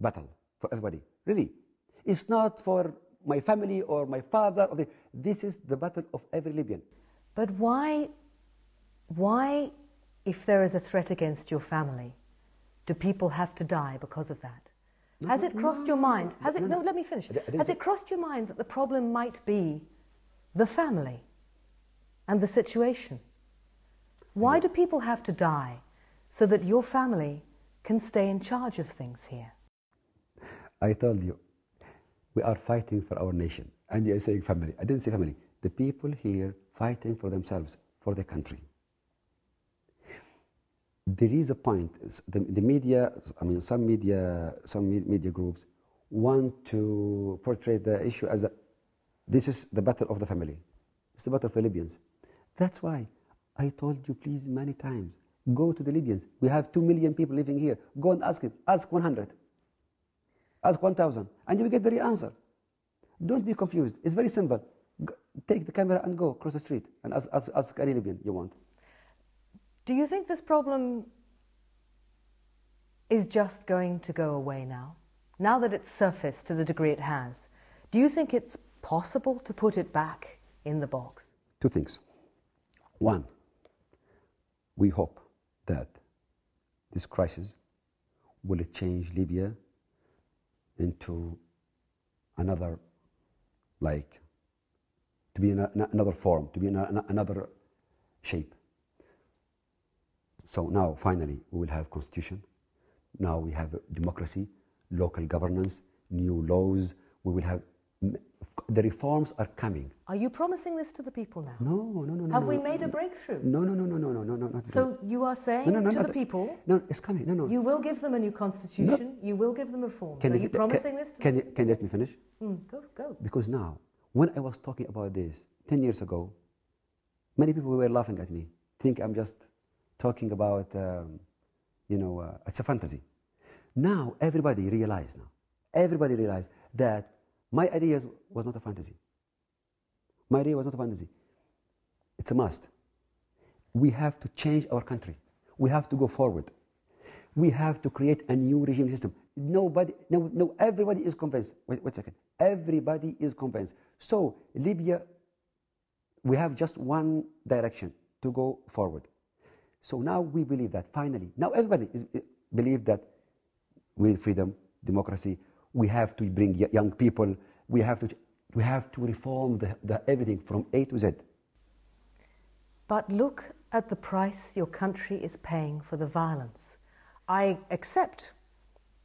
battle for everybody. Really. It's not for my family or my father. This is the battle of every Libyan. But why, if there is a threat against your family, do people have to die because of that? Has it crossed your mind? No, let me finish. Has it crossed your mind that the problem might be the family and the situation? Why do people have to die so that your family can stay in charge of things here? I told you, we are fighting for our nation. And you're saying family. I didn't say family. The people here fighting for themselves, for their country. There is a point, the media, I mean, some media groups want to portray the issue as this is the battle of the family. It's the battle of the Libyans. That's why I told you, please, many times, go to the Libyans. We have 2 million people living here. Go and ask it. Ask 100. Ask 1,000. And you will get the real answer. Don't be confused. It's very simple. Take the camera and go across the street and ask any Libyan you want. Do you think this problem is just going to go away now? Now that it's surfaced to the degree it has, do you think it's possible to put it back in the box? Two things. One, we hope that this crisis will change Libya into another, like, to be in another form, to be in another shape. So now, finally, we will have constitution. Now we have democracy, local governance, new laws. We will have, the reforms are coming. Are you promising this to the people now? No. Have we made a breakthrough? No. Not so you are saying to the people? No, it's coming. No. You will give them a new constitution. You will give them reforms. Are you promising this to them? Can you let me finish? Go. Because now, when I was talking about this 10 years ago, many people were laughing at me, think I'm just talking about, it's a fantasy. Now everybody realized that my ideas was not a fantasy. My idea was not a fantasy. It's a must. We have to change our country. We have to go forward. We have to create a new regime system. Everybody is convinced. Wait a second. Everybody is convinced. So Libya, we have just one direction to go forward. So now we believe that finally, now everybody believe that with freedom, democracy, we have to bring young people, we have to reform everything from A to Z. But look at the price your country is paying for the violence. I accept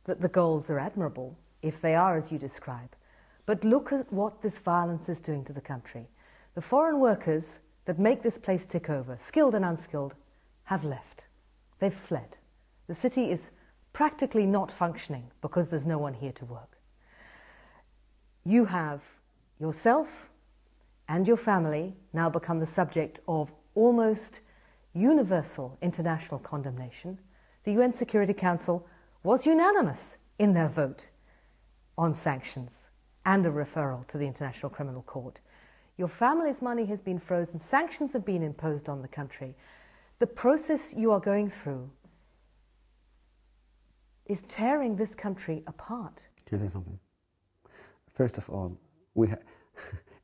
that the goals are admirable, if they are as you describe, but look at what this violence is doing to the country. The foreign workers that make this place tick over, skilled and unskilled, have left. They've fled. The city is practically not functioning because there's no one here to work. You have yourself and your family now become the subject of almost universal international condemnation. The UN Security Council was unanimous in their vote on sanctions and a referral to the International Criminal Court. Your family's money has been frozen, sanctions have been imposed on the country. The process you are going through is tearing this country apart. Can I say something? First of all,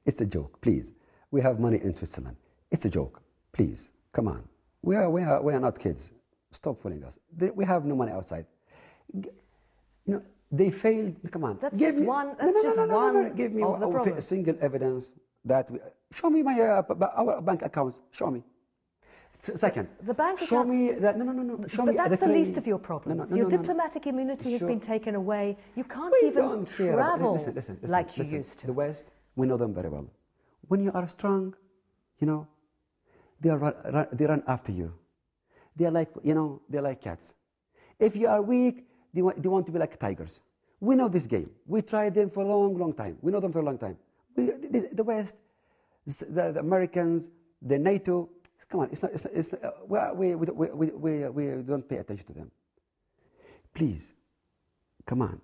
it's a joke, please. We have money in Switzerland. It's a joke, please. Come on. We are not kids. Stop fooling us. We have no money outside. They failed. Come on. That's just one. Give me of the problem. Single evidence that. Show me our bank accounts. Show me. Second, the bank accounts. Show me that. No. Show me. But that's the least of your problems. Your diplomatic immunity has been taken away. You can't even travel listen, like you used to. The West, we know them very well. When you are strong, they run after you. They are like, they're like cats. If you are weak, they want to be like tigers. We know this game. We tried them for a long time. We know them for a long time. The West, the Americans, the NATO. Come on, we don't pay attention to them. Please, come on.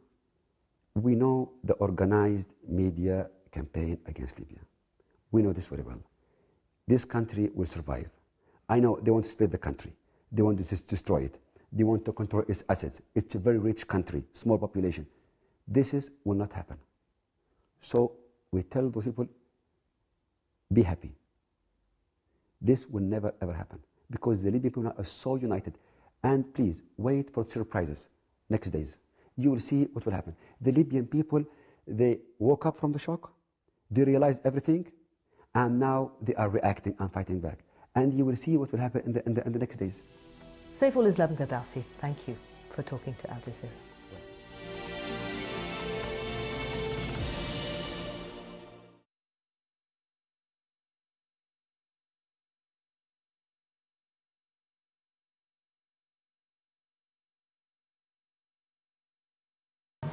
We know the organized media campaign against Libya. We know this very well. This country will survive. I know they want to split the country. They want to destroy it. They want to control its assets. It's a very rich country, small population. will not happen. So we tell those people, be happy. This will never ever happen because the Libyan people are so united. And please wait for surprises next days. You will see what will happen. The Libyan people, they woke up from the shock, they realized everything, and now they are reacting and fighting back. And you will see what will happen in the next days. Saiful Islam Gaddafi, thank you for talking to Al Jazeera.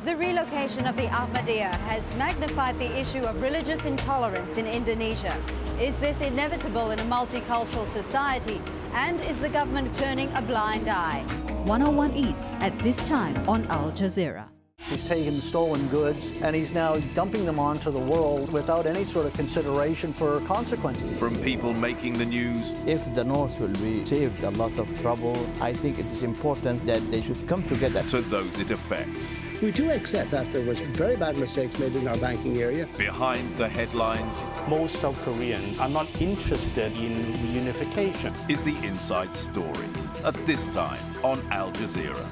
The relocation of the Ahmadiyya has magnified the issue of religious intolerance in Indonesia. Is this inevitable in a multicultural society? And is the government turning a blind eye? 101 East at this time on Al Jazeera. He's taken stolen goods and he's now dumping them onto the world without any sort of consideration for consequences. From people making the news. If the North will be saved a lot of trouble, I think it is important that they should come together. To those it affects. We do accept that there was very bad mistakes made in our banking area. Behind the headlines. Most South Koreans are not interested in reunification. Is the inside story. At this time on Al Jazeera.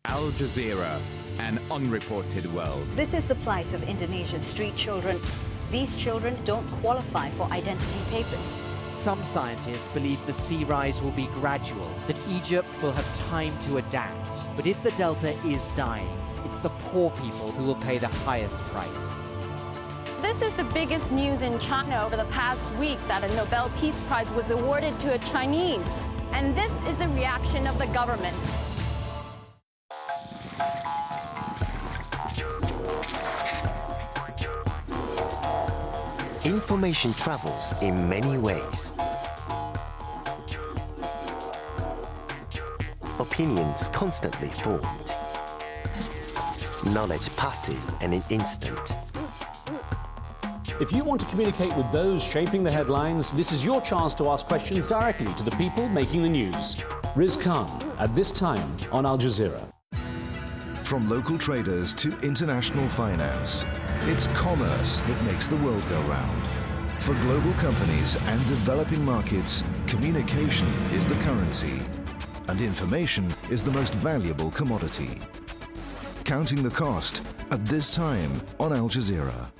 Al Jazeera, an unreported world. This is the plight of Indonesia's street children. These children don't qualify for identity papers. Some scientists believe the sea rise will be gradual, that Egypt will have time to adapt. But if the delta is dying, it's the poor people who will pay the highest price. This is the biggest news in China over the past week, that a Nobel Peace Prize was awarded to a Chinese. And this is the reaction of the government. Information travels in many ways. Opinions constantly formed. Knowledge passes in an instant. If you want to communicate with those shaping the headlines, this is your chance to ask questions directly to the people making the news. Riz Khan, at this time on Al Jazeera. From local traders to international finance, it's commerce that makes the world go round. For global companies and developing markets, communication is the currency, and information is the most valuable commodity. Counting the cost at this time on Al Jazeera.